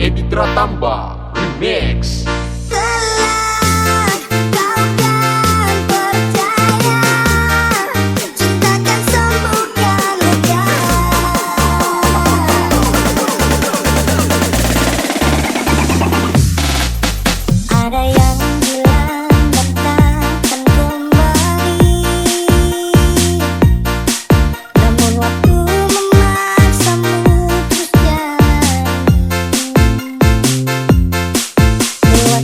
Editra Tambah Remix. Lewat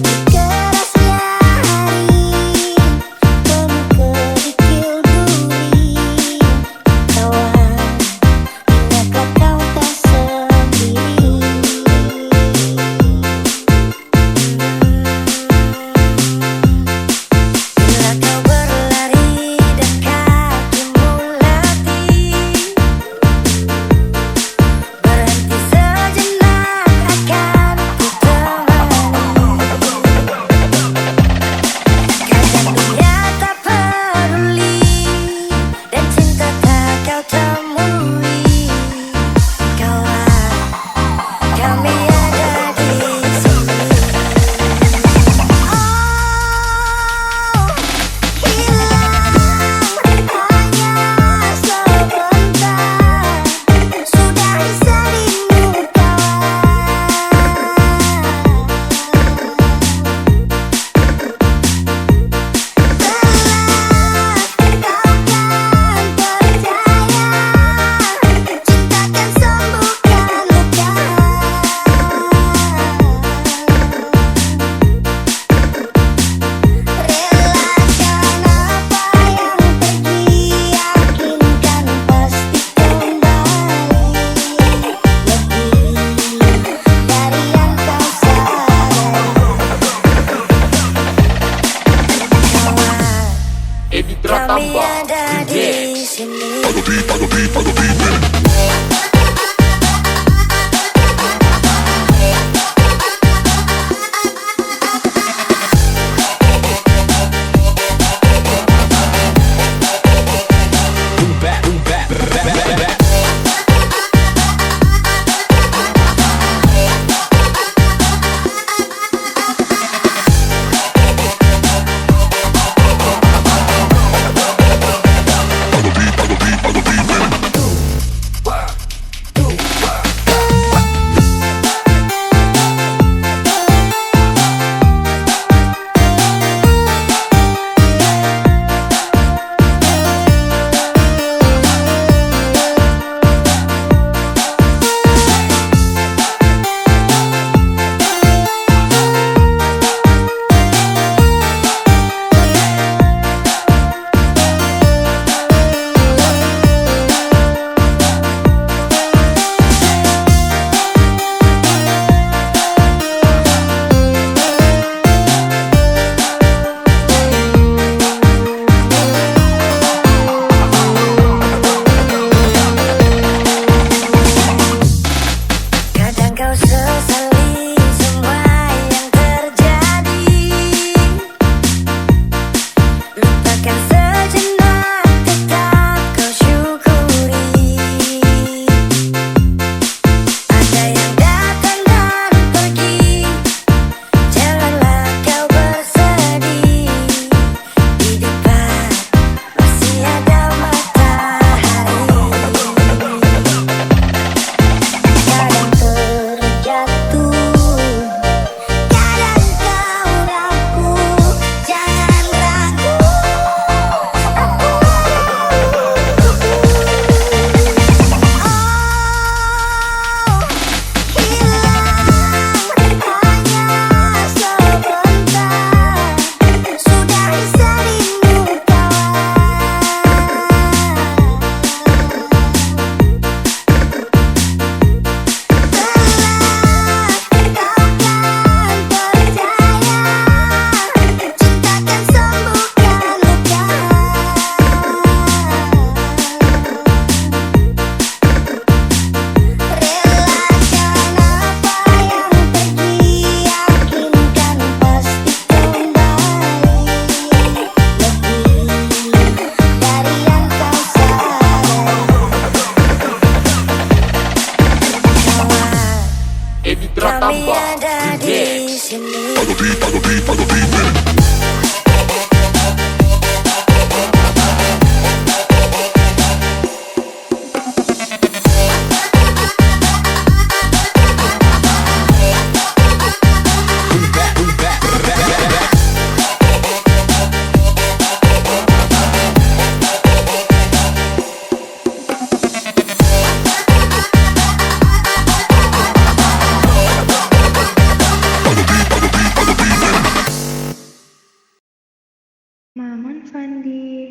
Maman Fandi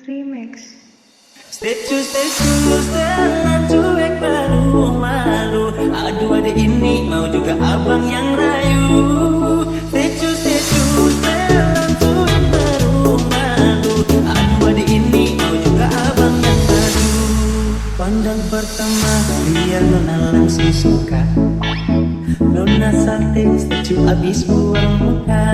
Remix. Status setelan cuek baru malu. Aduh adek ini mau juga abang yang rayu. Status setelan cuek baru malu. Aduh adek ini mau juga abang yang rayu. Pandang pertama biar nona langsung suka. Nona sate statue abis buang muka.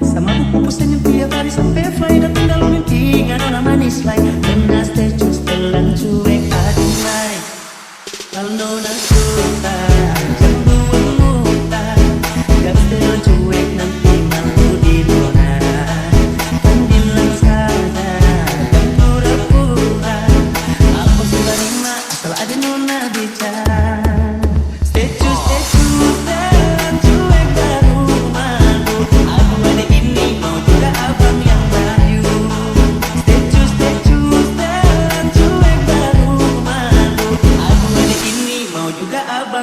Sama buku pusan yang tiap hari sampai fly. Datang dalam mimpi nggak nona manis like. Nona statue setelan cuek aduh like. Kalau nona suka jangan buang muka. Jangan setelan cuek nanti malu di nona. Kan bilang saja dan pura-pura. Aku sudah terima asal ada nona bicara.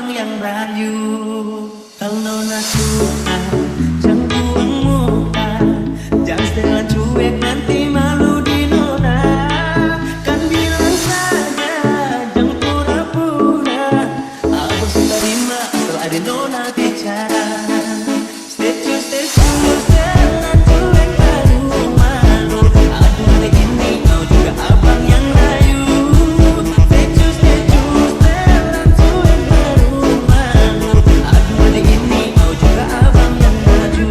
Yang rayu, kalau nona suka jangan buang muka. Jangan setelan cuek nanti malu di nona. Kan bilang saja jangan pura-pura. Aku sudah terima asal ada nona bicara. Statue setelan cuek baru malu. Aduh hari ini mau juga abang yang rayu. Statue setelan cuek baru malu. Aduh hari ini mau juga abang yang maju.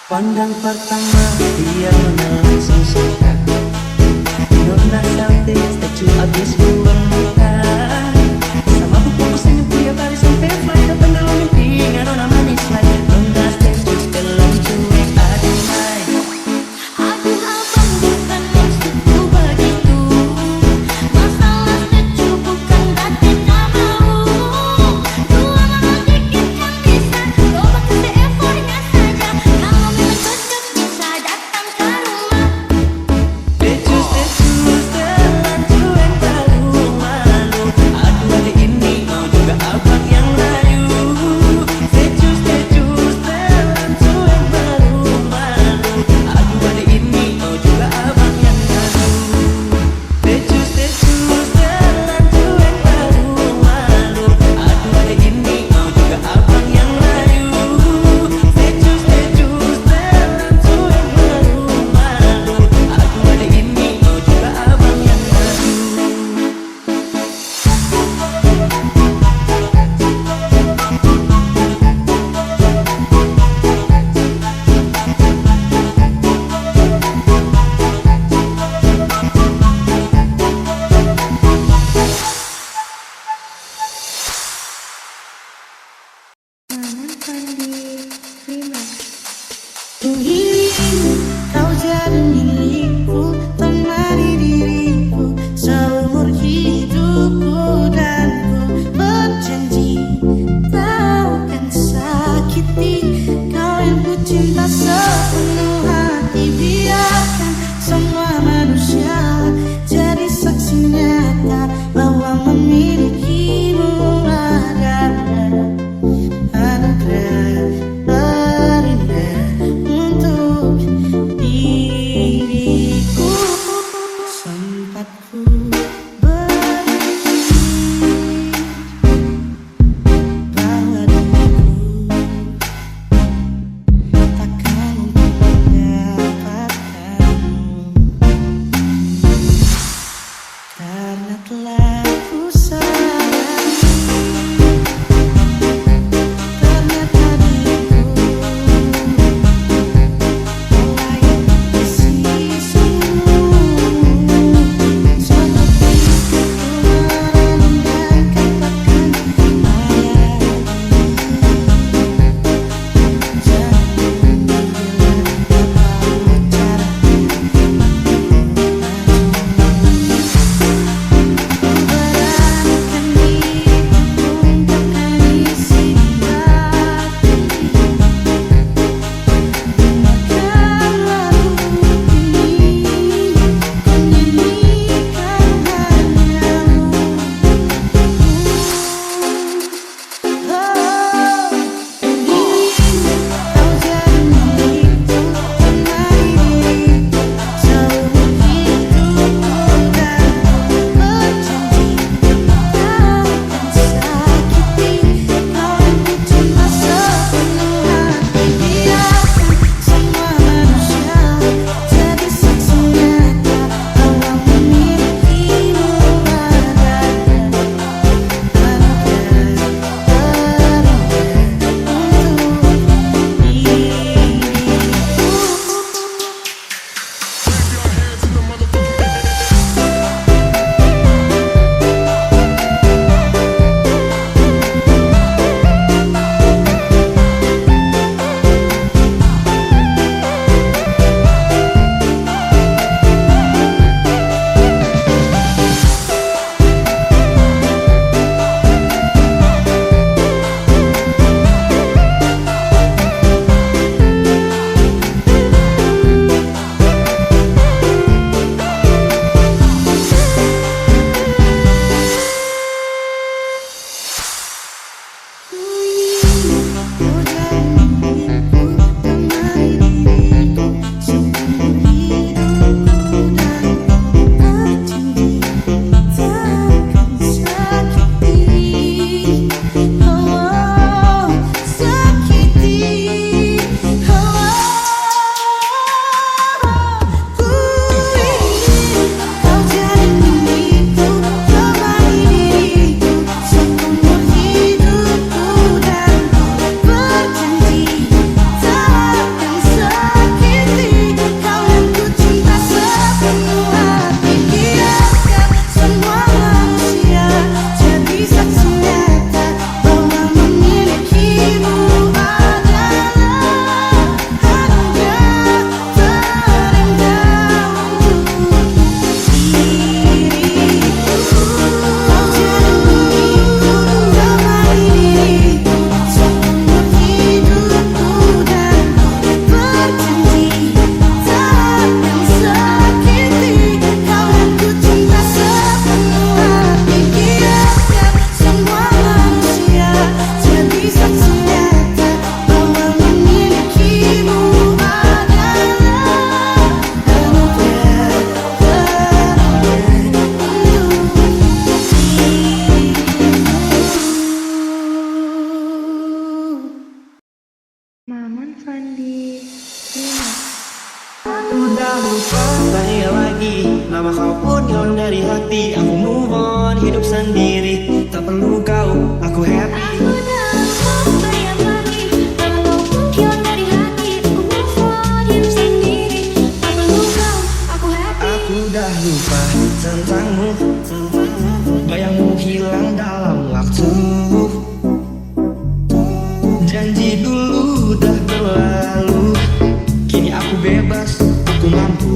Pandang pertama dia nona langsung suka. Nona sate statue abis buang muka. Sama buku pusan yang tiap hari sampai fly. Datang dalam mimpi nggak nona manis like. Nona statue setelan cuek aduh like. Aduh abang bukan maksudku begitu. Masalah statue bukan berarti tak mau. Dua malam dikit yang bisa. Coba kasih effortnya saja. Kalau memang cocok bisa datang ke rumah. Statue setelan cuek baru malu. Aduh hari ini mau juga abang yang rayu. Statue setelan cuek baru malu. Aduh hari ini mau juga abang yang rayu. Statue setelan cuek baru malu. Aduh hari ini mau juga abang yang rayu. Statue setelan cuek baru malu. Aduh hari ini mau juga abang yang rayu. Maman Fandi Remix. Kau jadi milikku, temani diriku seumur hidupku. Dan ku berjanji tak akan sakiti kau yang ku cinta sepenuh hati. Biarkan semua manusia jadi saksi nyata bahwa memilikimu adalah anugerah terindah untuk Fandi Remix. Udah lupa tanya lagi, nama kau pun hilang dari hati. Aku move on, hidup sendiri, tak perlu kau, aku happy. Aku dah lupa bayang lagi, nama kau pun hilang dari hati. Aku move on, hidup sendiri, tak perlu kau, aku happy. Aku dah lupa tentangmu, bayangmu hilang dalam waktu. Janji dulu dah berlalu, kini aku bebas, aku mampu.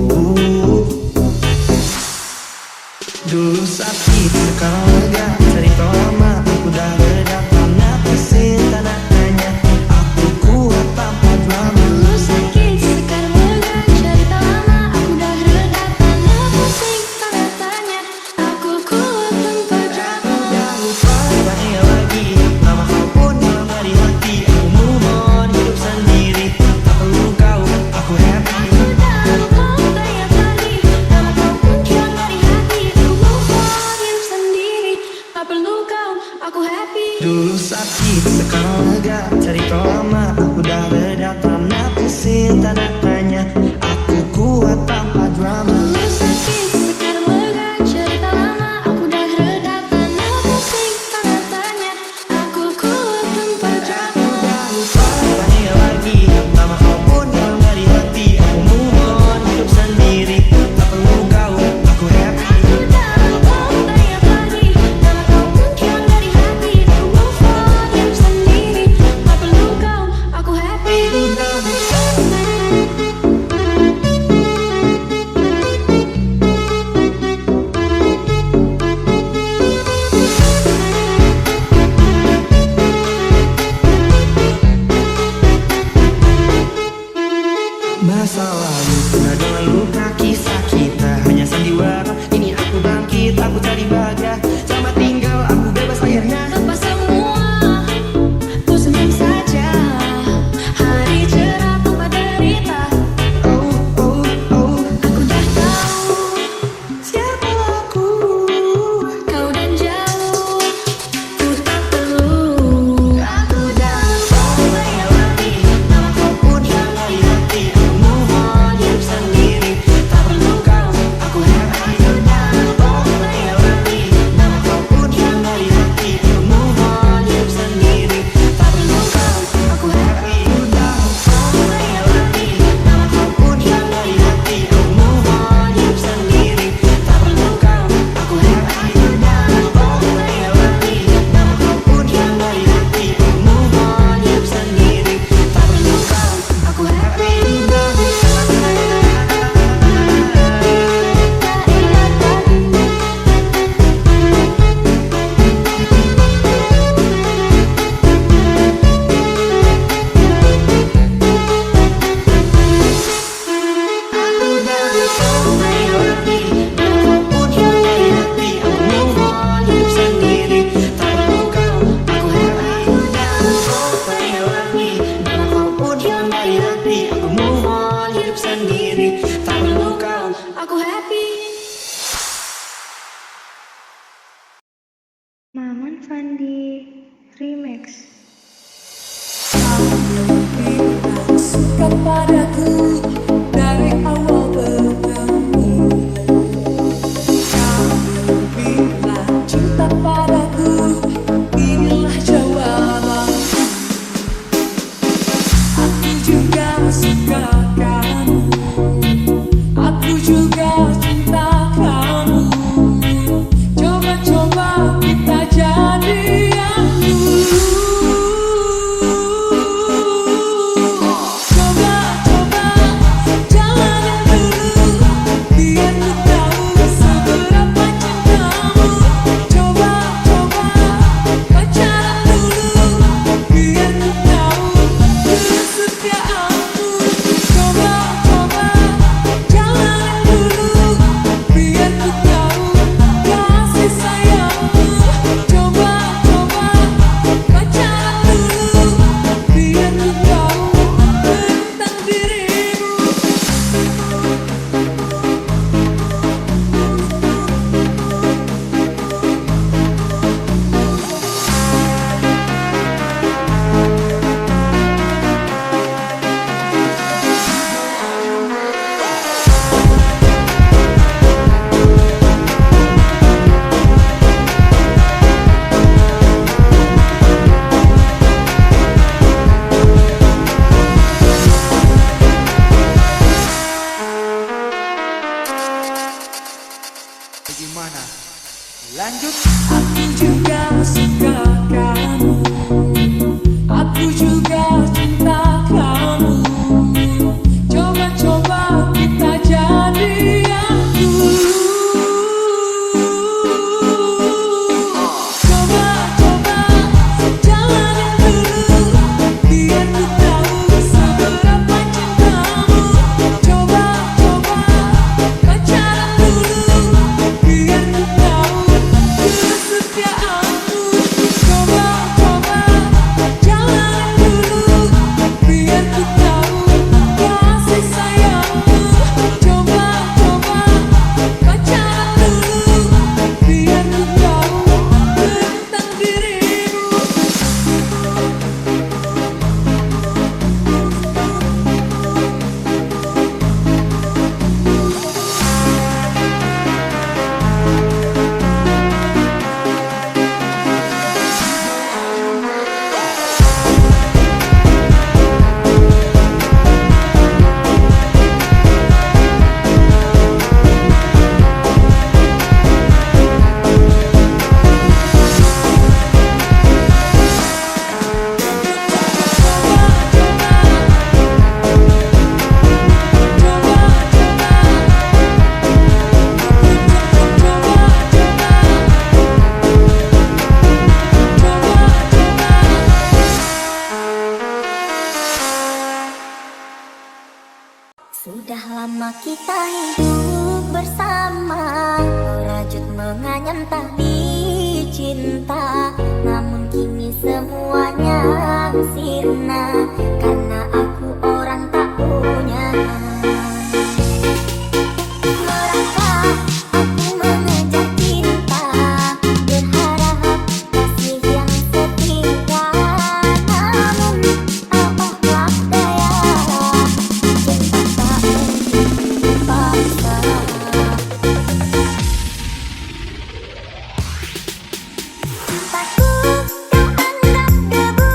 Dulu sakit, sekarang lega, cerita lama aku dah reda. Tanah pesir, tanah tanya, aku kuat tanpa drama. Dulu sakit, sekarang lega, cerita lama aku dah reda. Tanah pusing, tanda tanya, aku kuat tanpa drama. Dah lupa tanya lagi, nama kau pun hilang dari hati. Aku move on, hidup sendiri, tak perlu kau, aku happy. Aku dah lupa bayang lagi, nama kau pun hilang dari hati. Aku move on, hidup sendiri, tak perlu kau, aku happy. Dulu sakit, sekarang lega, cerita lama aku dah reda. Tanah pesir, tanda tanya, aku kuat tanpa drama. Dulu sakit, sekarang lega, cerita lama aku dah reda. Tanah pusing, tanda tanya, aku kuat tanpa drama. Dah lupa tanya lagi, nama kau pun hilang dari hati. Aku move on, hidup sendiri, tak perlu kau, aku happy. Aku dah lupa bayang lagi, nama kau pun hilang dari hati. Aku move on, hidup sendiri, tak perlu kau, aku happy. Masa lalu penuh dengan luka, kisah kita hanya sandiwara. Ini aku bangkit, aku cari bahagia. Selamat tinggal, aku bebas akhirnya. Lepas semua, ku senang saja. Hari cerah tanpa derita. Oh, oh, oh, Aku dah tahu siapa aku? kau dan jauh, ku tak perlu. Aku dah lupa bayang lagi, Nama kau pun hilang dari hati. Aku move on, hidup sendiri, tak perlu kau, aku happy. aku dah lupa bayang lagi. Nama kau pun hilang dari hati. Aku move on, hidup sendiri, tak perlu kau, aku happy. Udah lupa Bayang lagi, nama kau pun hilang dari hati. Aku move on, hidup sendiri, tak perlu kau, aku happy. Udah lupa bayang lagi. nama kau pun hilang dari hati. Aku move on, hidup sendiri, tak perlu kau, aku happy. Aku dah lupa bayang lagi, Nama kau pun hilang dari hati. Aku move on, hidup sendiri, tak perlu kau, aku happy. aku dah lupa bayang lagi. Nama kau pun hilang dari hati. Aku move on, hidup sendiri, tak perlu kau. Aku happy. Maman Fandi Remix. Suka padaku dari awal bertemu. Kamu bilang cinta padaku, inilah jawabanku. Aku juga suka kamu, aku juga cinta kamu. Coba-coba kita jadian dulu. Coba-coba jalanin dulu, biar ku tahu seberapa cintamu. Coba-coba pacaran dulu, biar ku tahu kesetiaanmu. Sudah lama kita hidup bersama, merajut menganyam tali cinta. Namun kini semuanya sirna, karena aku orang tak punya. Merasa aku mengejar cinta, berharap kasih yang setia. Namun apakah daya, cinta tak mungkin dipaksa. Cintaku kau anggap debu,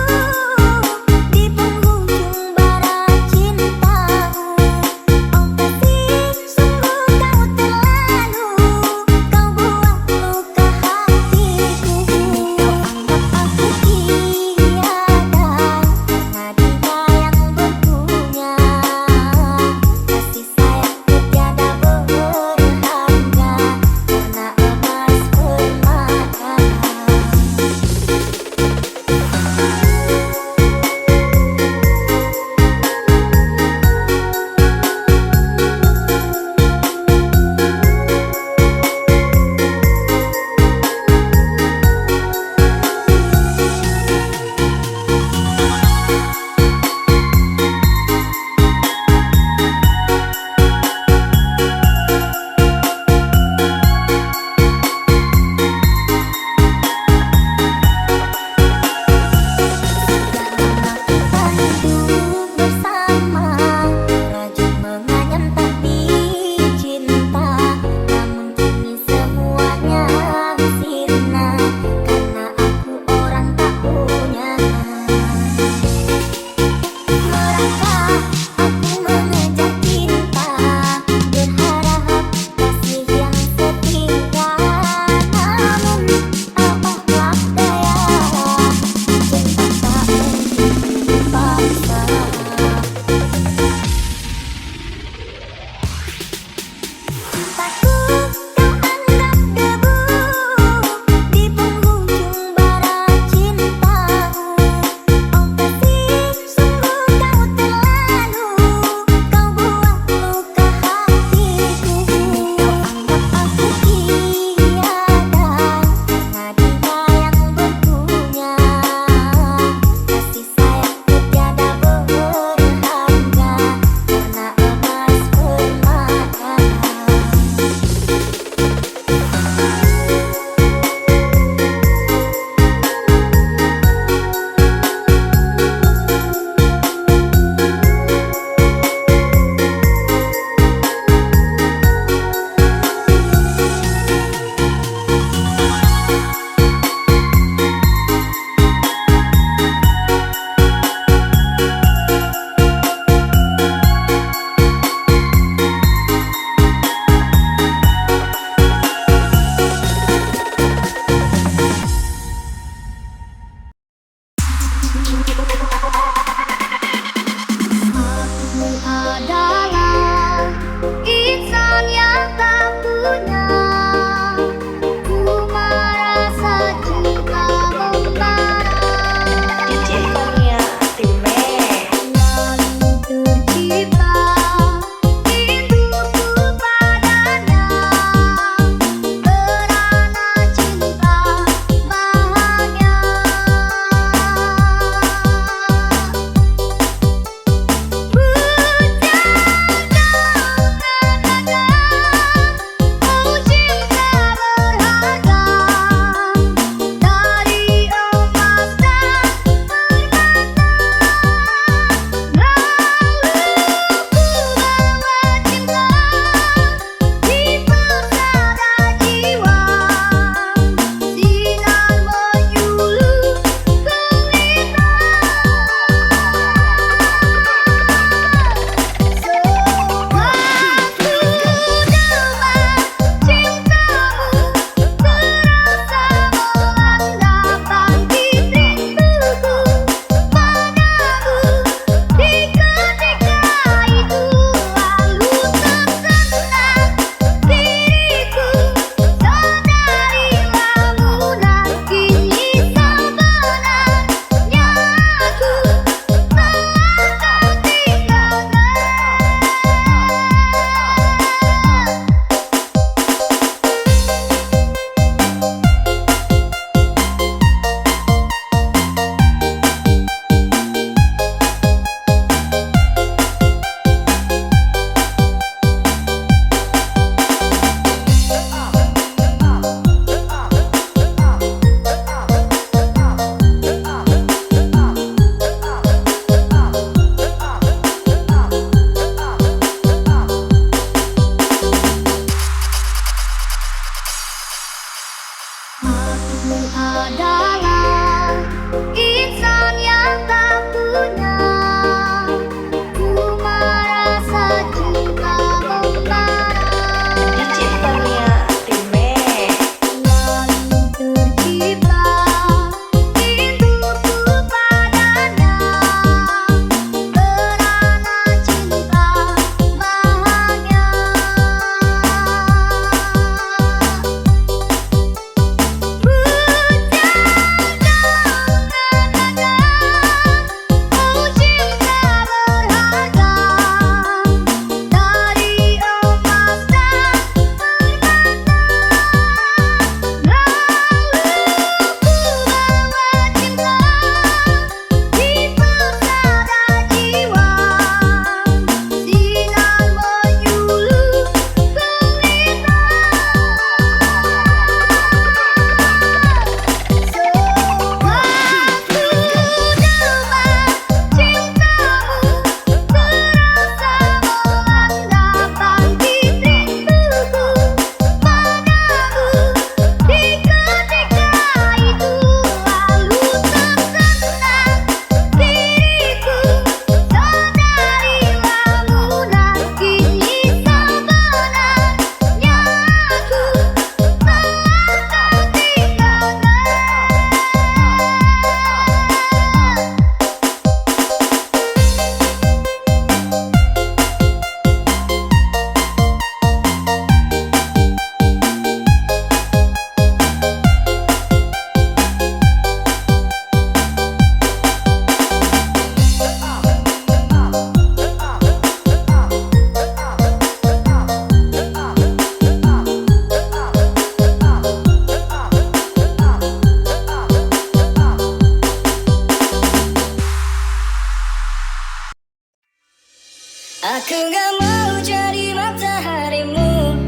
Aku gak mau jadi mataharimu,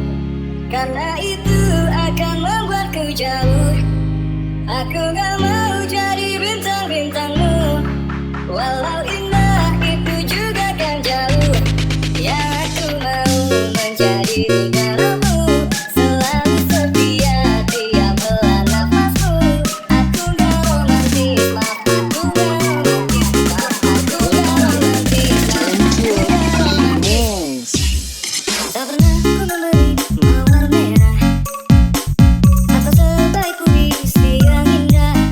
karena itu akan membuatku jauh. Aku gak mau jadi bintang-bintangmu, walau indah itu juga kan jauh. Yang aku mau menjadi udaramu, selalu setia tiap helaan nafasmu. Aku gak romantis, maaf aku gak romantis, maaf aku gak romantis, maaf aku gak romantis. Tak pernah ku memberi mawar merah atau sebaik puisi yang indah.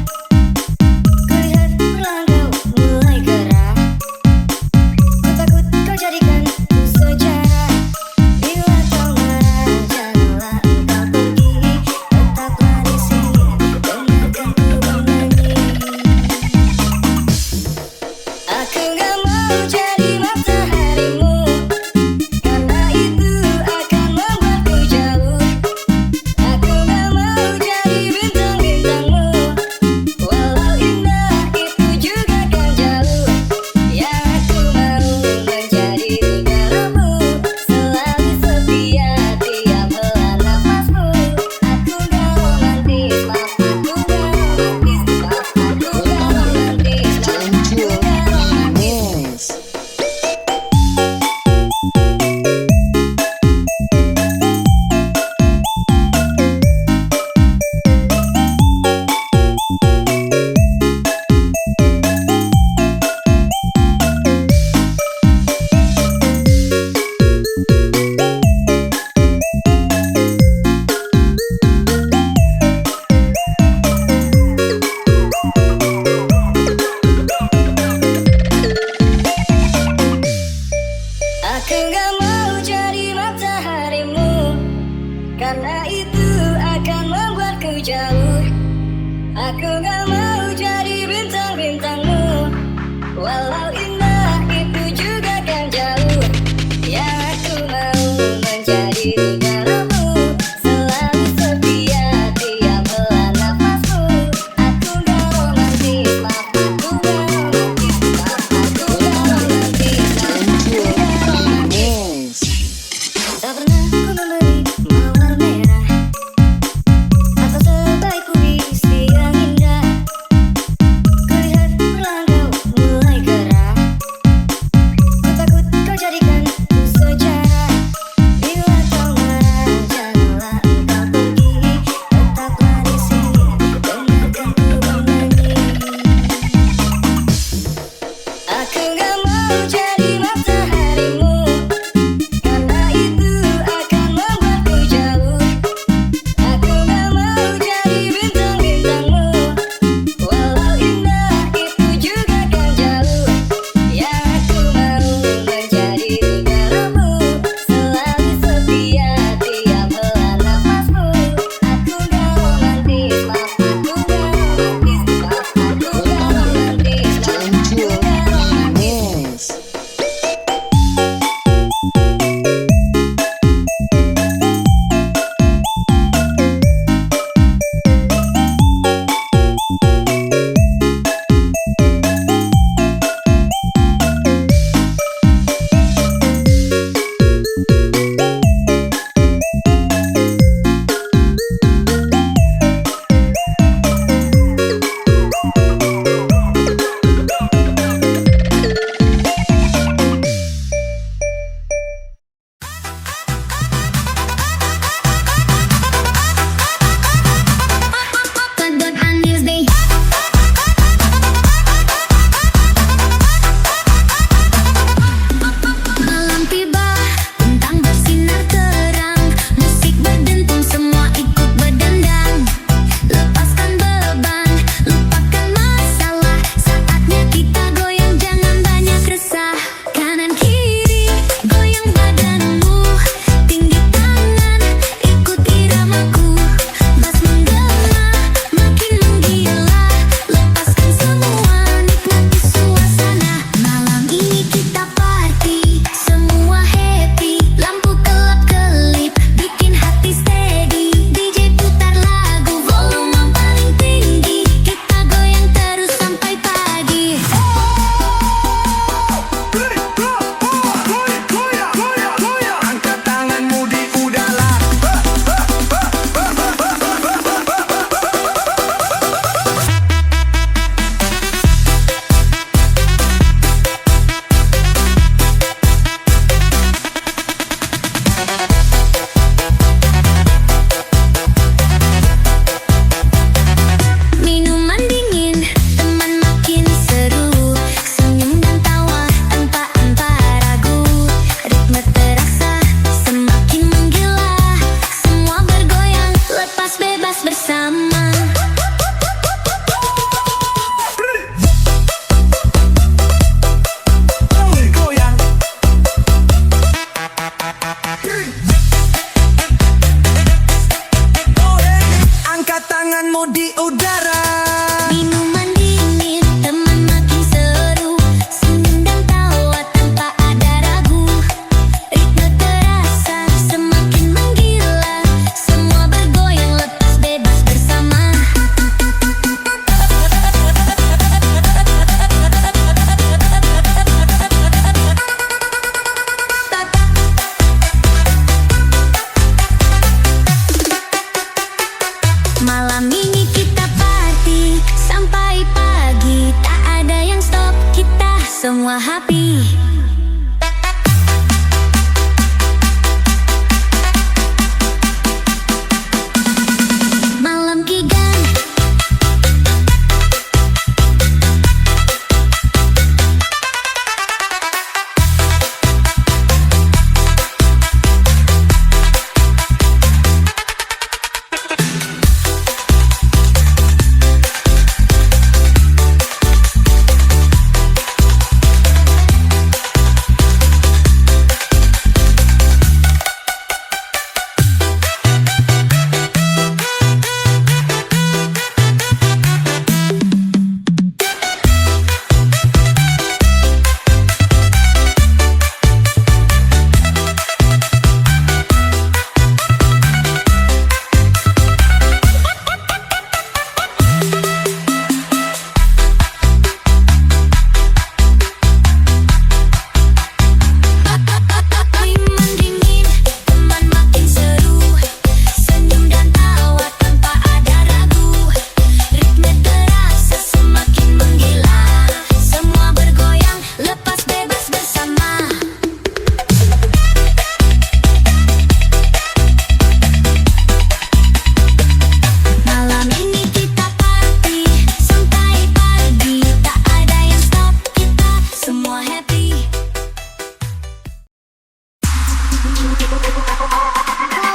Kau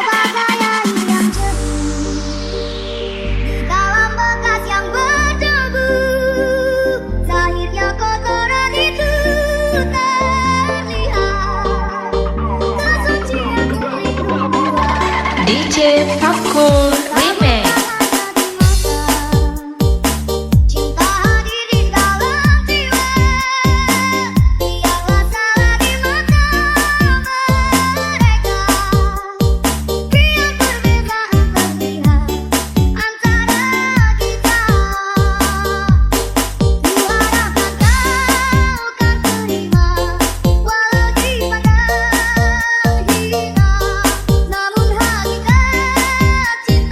bagai air yang jernih di dalam bekas yang berdebu. Zahirnya kotoran itu terlihat, kesucian rindu. DJ Fakur Remix. Cinta hadir di dalam jiwa, biarlah salah di mata mereka. Biar perbedaan terlihat antara kita. Kuharapkan kau kan terima, walau dipandang hina. Namun hakikat cinta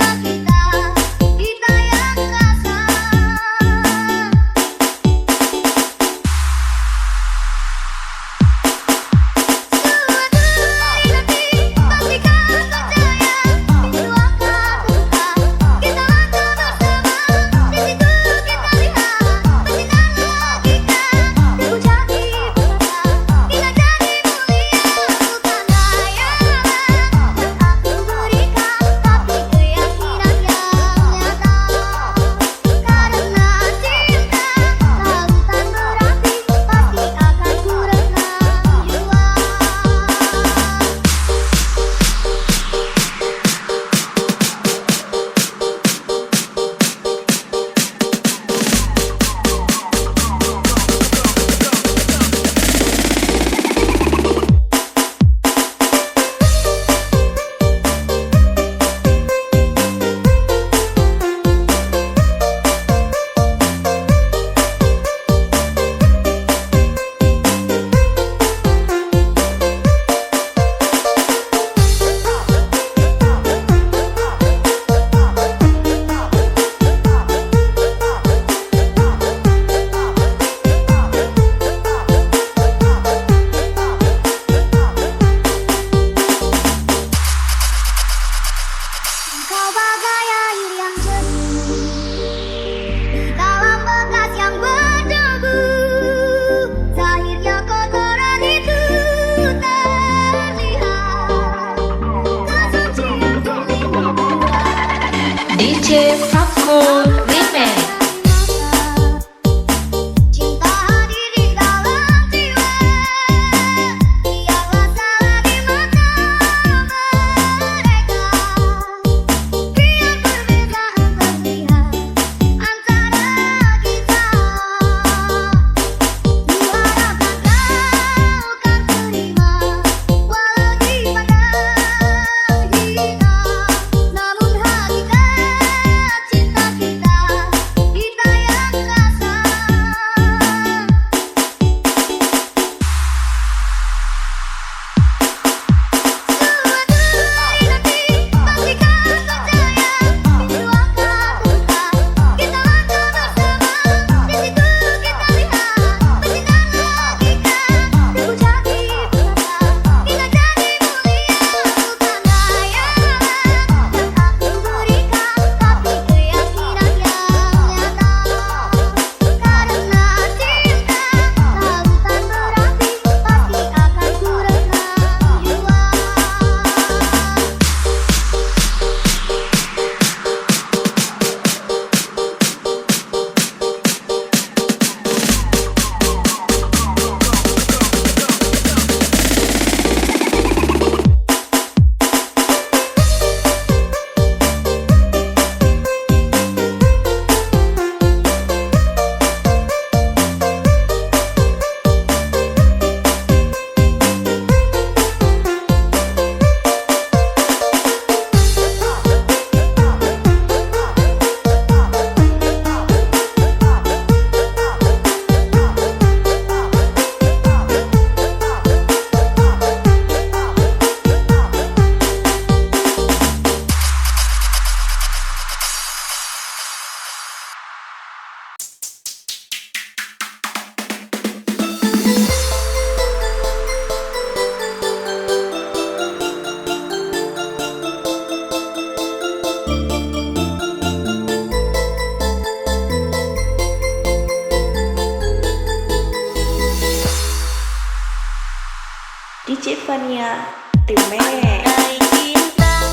DJ Fania Remix. Andai cinta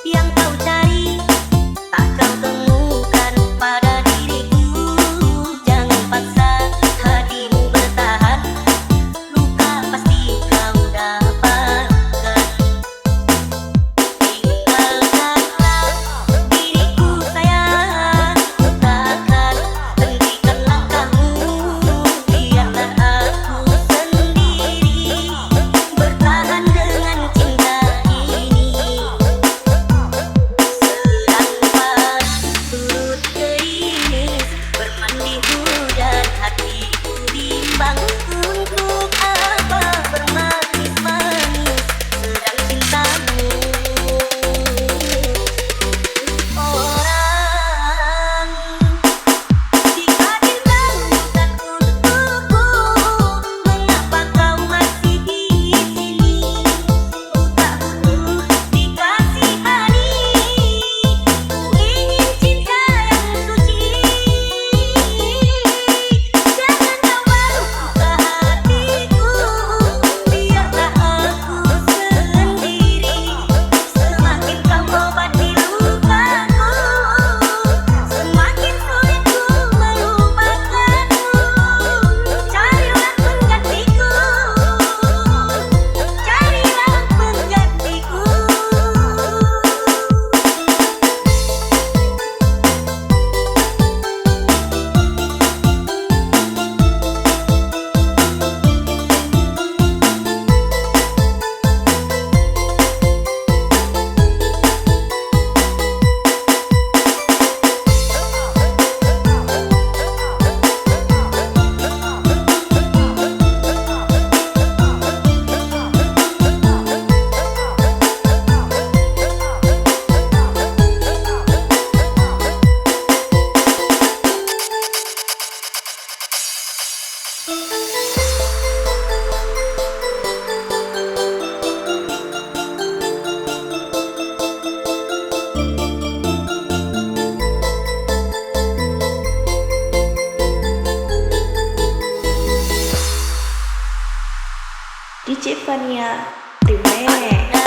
yang kau cari tak kau temukan pada diriku, jangan paksa hatimu bertahan, luka pasti kau dapatkan. Tinggalkanlah diriku sayang, takkan hentikan langkahmu, biarlah aku sendiri bertahan dengan cinta ini. Selambat turut gerimis, bermandi hujan, hatiku bimbang, untuk apa bermanis-manis sedang cintamu orang. Jika cintamu bukan untukku, mengapa kau masih di sini? Ku tak butuh dikasihani, ku ingin cinta yang suci. Jangan kau buka hatiku, biarlah aku sendiri. Semakin kau obati lukaku, semakin sulit ku melupakanmu. Carilah penggantiku, carilah penggantiku. DJ Fania Remix.